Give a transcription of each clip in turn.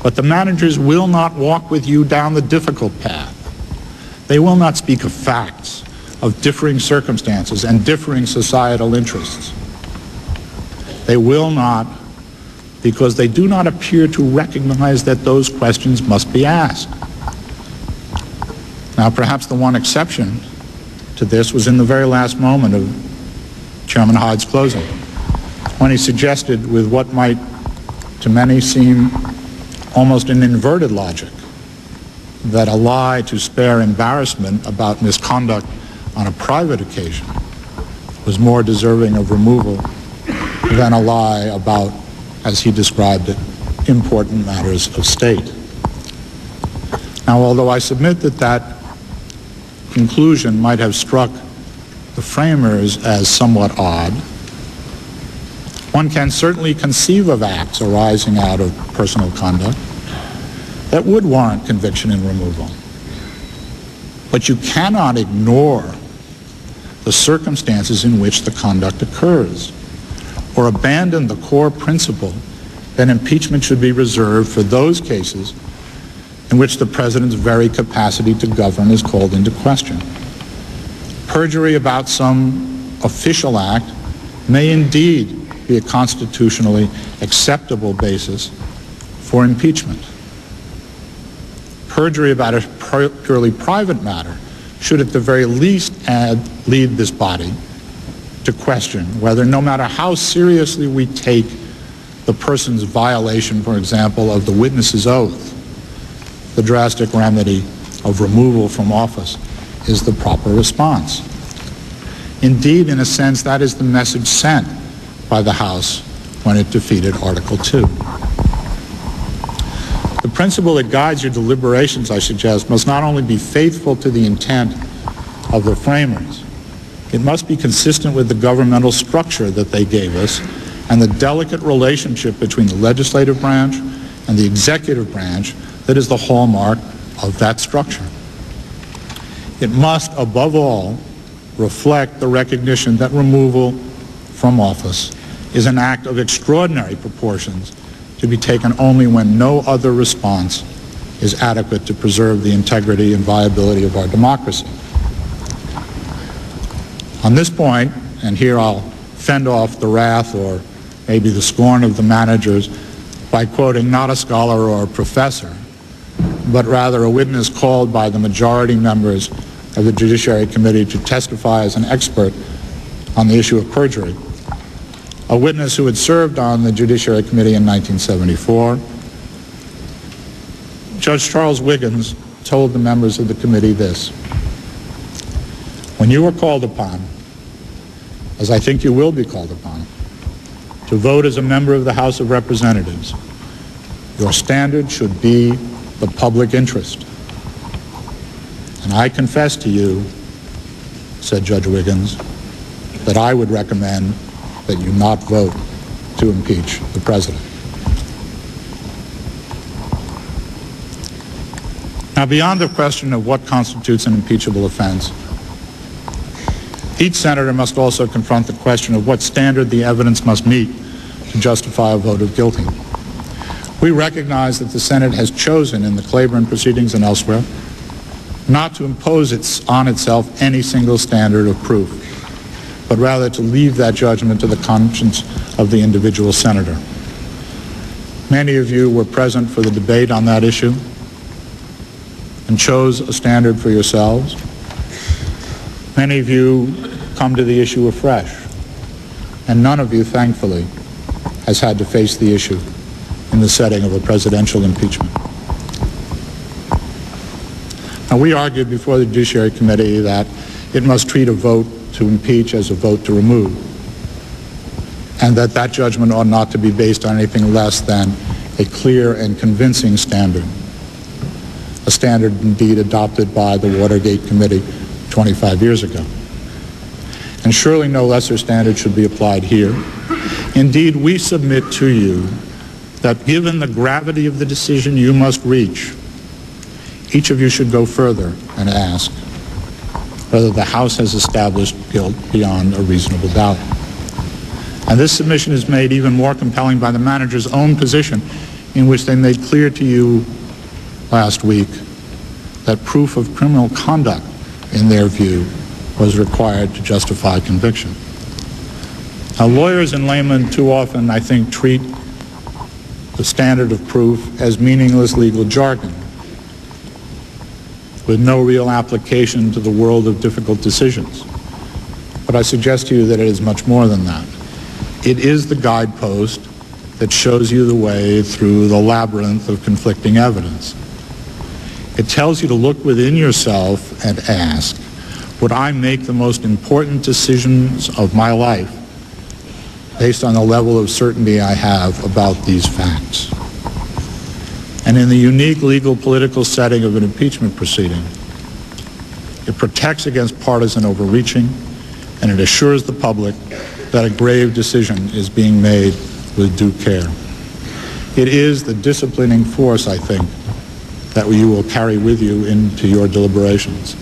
But the managers will not walk with you down the difficult path. They will not speak of facts, of differing circumstances and differing societal interests. They will not, because they do not appear to recognize that those questions must be asked. Now, perhaps the one exception to this was in the very last moment of Chairman Hyde's closing, when he suggested, with what might to many seem almost an inverted logic, that a lie to spare embarrassment about misconduct on a private occasion was more deserving of removal than a lie about, as he described it, important matters of state. Now, although I submit that that conclusion might have struck the framers as somewhat odd, one can certainly conceive of acts arising out of personal conduct that would warrant conviction and removal. But you cannot ignore the circumstances in which the conduct occurs, or abandon the core principle that impeachment should be reserved for those cases in which the president's very capacity to govern is called into question. Perjury about some official act may indeed be a constitutionally acceptable basis for impeachment. Perjury about a purely private matter should at the very least lead this body to question whether, no matter how seriously we take the person's violation, for example, of the witness's oath, the drastic remedy of removal from office is the proper response. Indeed, in a sense, that is the message sent by the House when it defeated Article 2. The principle that guides your deliberations, I suggest, must not only be faithful to the intent of the framers, it must be consistent with the governmental structure that they gave us and the delicate relationship between the legislative branch and the executive branch that is the hallmark of that structure. It must, above all, reflect the recognition that removal from office is an act of extraordinary proportions to be taken only when no other response is adequate to preserve the integrity and viability of our democracy. On this point, and here I'll fend off the wrath or maybe the scorn of the managers by quoting not a scholar or a professor, but rather a witness called by the majority members of the Judiciary Committee to testify as an expert on the issue of perjury. A witness who had served on the Judiciary Committee in 1974. Judge Charles Wiggins told the members of the committee this: when you are called upon, as I think you will be called upon, to vote as a member of the House of Representatives, your standard should be the public interest. And I confess to you, said Judge Wiggins, that I would recommend that you not vote to impeach the president. Now, beyond the question of what constitutes an impeachable offense, each senator must also confront the question of what standard the evidence must meet to justify a vote of guilty. We recognize that the Senate has chosen in the Claiborne proceedings and elsewhere not to impose on itself any single standard of proof, but rather to leave that judgment to the conscience of the individual senator. Many of you were present for the debate on that issue and chose a standard for yourselves. Many of you come to the issue afresh, and none of you, thankfully, has had to face the issue in the setting of a presidential impeachment. Now, we argued before the Judiciary Committee that it must treat a vote to impeach as a vote to remove, and that that judgment ought not to be based on anything less than a clear and convincing standard, a standard indeed adopted by the Watergate Committee 25 years ago. And surely no lesser standard should be applied here. Indeed, we submit to you that given the gravity of the decision you must reach, each of you should go further and ask whether the House has established guilt beyond a reasonable doubt. And this submission is made even more compelling by the manager's own position in which they made clear to you last week that proof of criminal conduct, in their view, was required to justify conviction. Now, lawyers and laymen too often, I think, treat the standard of proof as meaningless legal jargon with no real application to the world of difficult decisions. But I suggest to you that it is much more than that. It is the guidepost that shows you the way through the labyrinth of conflicting evidence. It tells you to look within yourself and ask, would I make the most important decisions of my life based on the level of certainty I have about these facts? And in the unique legal political setting of an impeachment proceeding, it protects against partisan overreaching, and it assures the public that a grave decision is being made with due care. It is the disciplining force, I think, that you will carry with you into your deliberations.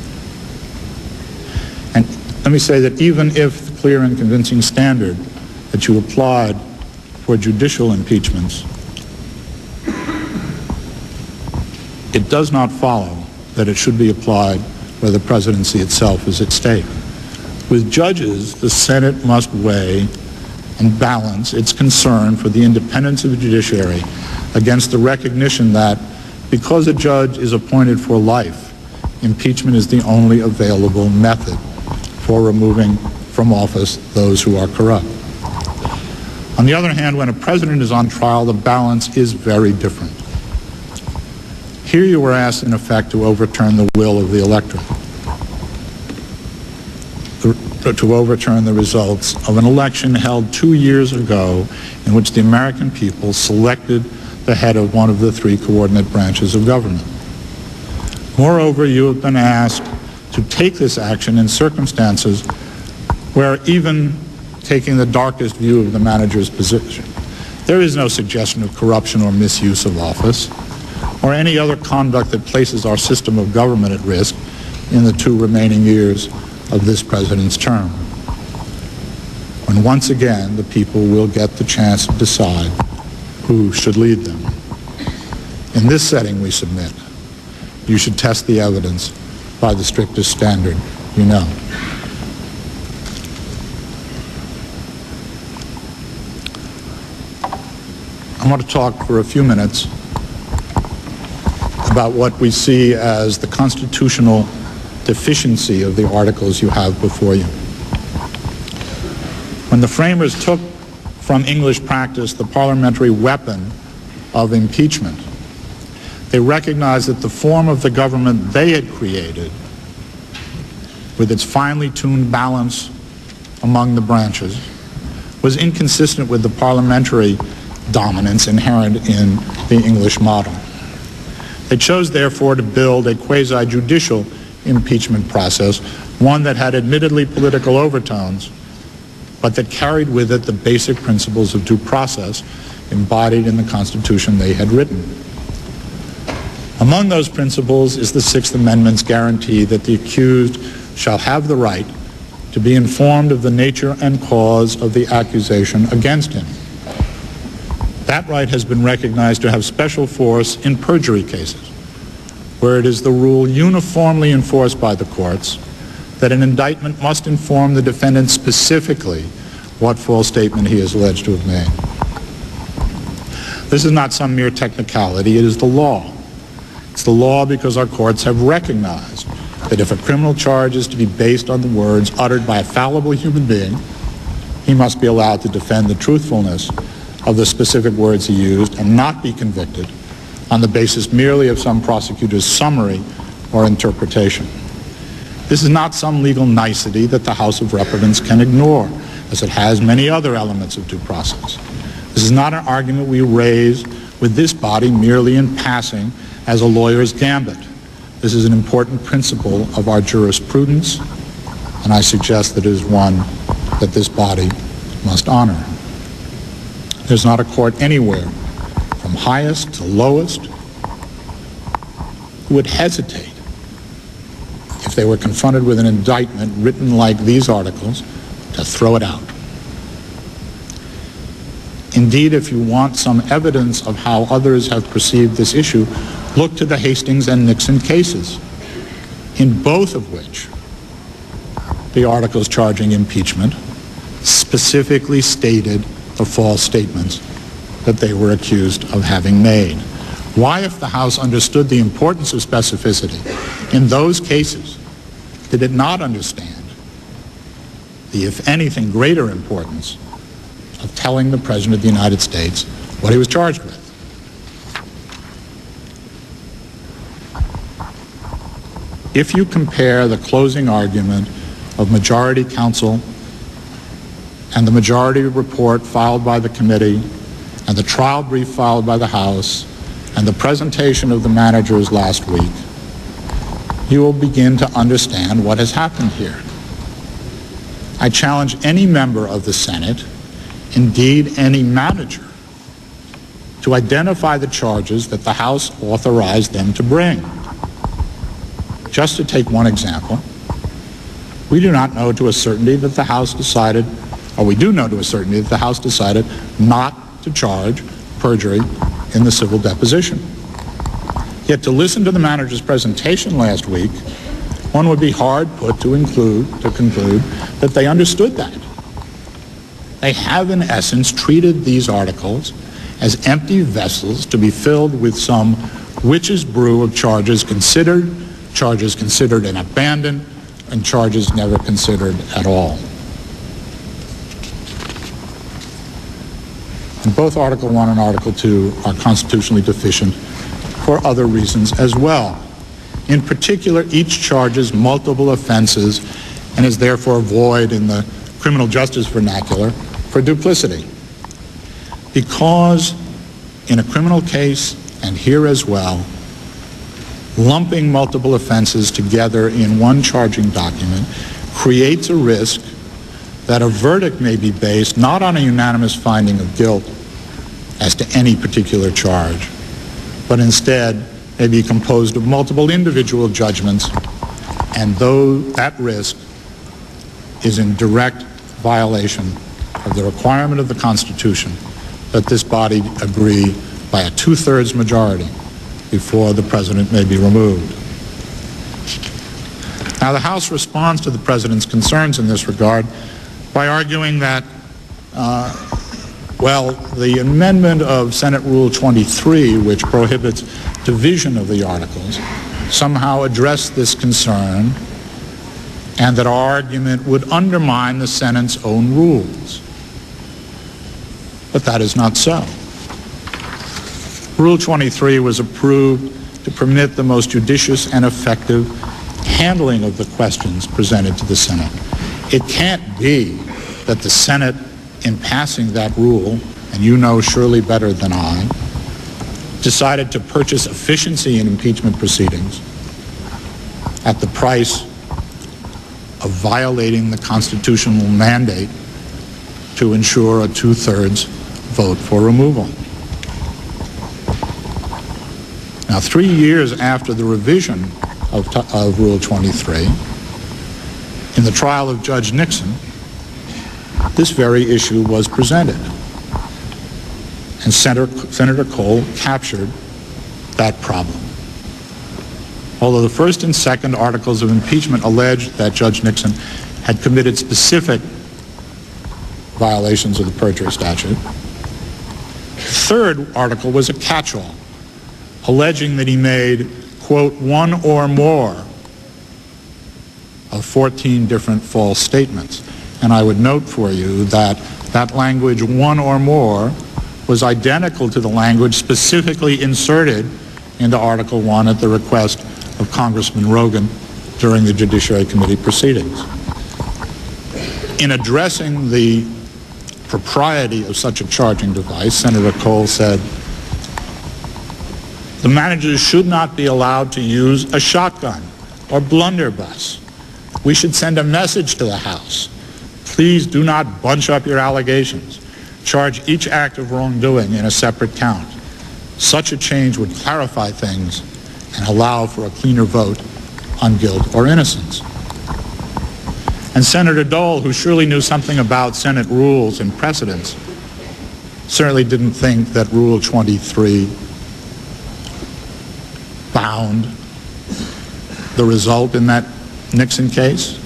And let me say that even if the clear and convincing standard that you applied for judicial impeachments, it does not follow that it should be applied where the presidency itself is at stake. With judges, the Senate must weigh and balance its concern for the independence of the judiciary against the recognition that because a judge is appointed for life, impeachment is the only available method for removing from office those who are corrupt. On the other hand, when a president is on trial, the balance is very different. Here you were asked, in effect, to overturn the will of the electorate, to overturn the results of an election held 2 years ago in which the American people selected the head of one of the three coordinate branches of government. Moreover, you have been asked to take this action in circumstances where, even taking the darkest view of the manager's position, there is no suggestion of corruption or misuse of office, or any other conduct that places our system of government at risk in the 2 remaining years of this president's term, when once again the people will get the chance to decide who should lead them. In this setting, we submit, you should test the evidence by the strictest standard you know. I want to talk for a few minutes about what we see as the constitutional deficiency of the articles you have before you. When the framers took from English practice the parliamentary weapon of impeachment, they recognized that the form of the government they had created, with its finely tuned balance among the branches, was inconsistent with the parliamentary dominance inherent in the English model. They chose, therefore, to build a quasi-judicial impeachment process, one that had admittedly political overtones, but that carried with it the basic principles of due process embodied in the Constitution they had written. Among those principles is the Sixth Amendment's guarantee that the accused shall have the right to be informed of the nature and cause of the accusation against him. That right has been recognized to have special force in perjury cases, where it is the rule uniformly enforced by the courts that an indictment must inform the defendant specifically what false statement he is alleged to have made. This is not some mere technicality, it is the law. It's the law because our courts have recognized that if a criminal charge is to be based on the words uttered by a fallible human being, he must be allowed to defend the truthfulness of the specific words he used and not be convicted on the basis merely of some prosecutor's summary or interpretation. This is not some legal nicety that the House of Representatives can ignore, as it has many other elements of due process. This is not an argument we raise with this body merely in passing as a lawyer's gambit. This is an important principle of our jurisprudence, and I suggest that it is one that this body must honor. There's not a court anywhere, from highest to lowest, who would hesitate if they were confronted with an indictment written like these articles to throw it out. Indeed, if you want some evidence of how others have perceived this issue, look to the Hastings and Nixon cases, in both of which the articles charging impeachment specifically stated the false statements that they were accused of having made. Why, if the House understood the importance of specificity in those cases, did it not understand the, if anything, greater importance of telling the President of the United States what he was charged with? If you compare the closing argument of majority counsel and the majority report filed by the committee and the trial brief filed by the House and the presentation of the managers last week, you will begin to understand what has happened here. I challenge any member of the Senate, indeed any manager, to identify the charges that the House authorized them to bring. Just to take one example, we do not know to a certainty that the House decided, or we do know to a certainty that the House decided not to charge perjury in the civil deposition. Yet to listen to the manager's presentation last week, one would be hard put to conclude that they understood that. They have, in essence, treated these articles as empty vessels to be filled with some witch's brew of charges considered and abandoned, and charges never considered at all. And both Article 1 and Article 2 are constitutionally deficient for other reasons as well. In particular, each charges multiple offenses and is therefore void in the criminal justice vernacular for duplicity. Because in a criminal case, and here as well, lumping multiple offenses together in one charging document creates a risk that a verdict may be based not on a unanimous finding of guilt as to any particular charge, but instead may be composed of multiple individual judgments, and though that risk is in direct violation of the requirement of the Constitution that this body agree by a 2/3 majority before the President may be removed. Now, the House responds to the President's concerns in this regard by arguing that, the amendment of Senate Rule 23, which prohibits division of the articles, somehow addressed this concern, and that our argument would undermine the Senate's own rules. But that is not so. Rule 23 was approved to permit the most judicious and effective handling of the questions presented to the Senate. It can't be that the Senate, in passing that rule, and you know surely better than I, decided to purchase efficiency in impeachment proceedings at the price of violating the constitutional mandate to ensure a 2/3 vote for removal. Now, 3 years after the revision of Rule 23, in the trial of Judge Nixon, this very issue was presented. And Senator Cole captured that problem. Although the first and second articles of impeachment alleged that Judge Nixon had committed specific violations of the perjury statute, the third article was a catch-all, alleging that he made, quote, one or more of 14 different false statements. And I would note for you that that language, one or more, was identical to the language specifically inserted into Article 1 at the request of Congressman Rogan during the Judiciary Committee proceedings. In addressing the propriety of such a charging device, Senator Cole said, the managers should not be allowed to use a shotgun or blunderbuss. We should send a message to the House. Please do not bunch up your allegations. Charge each act of wrongdoing in a separate count. Such a change would clarify things and allow for a cleaner vote on guilt or innocence. And Senator Dole, who surely knew something about Senate rules and precedents, certainly didn't think that Rule 23 bound the result in that Nixon case.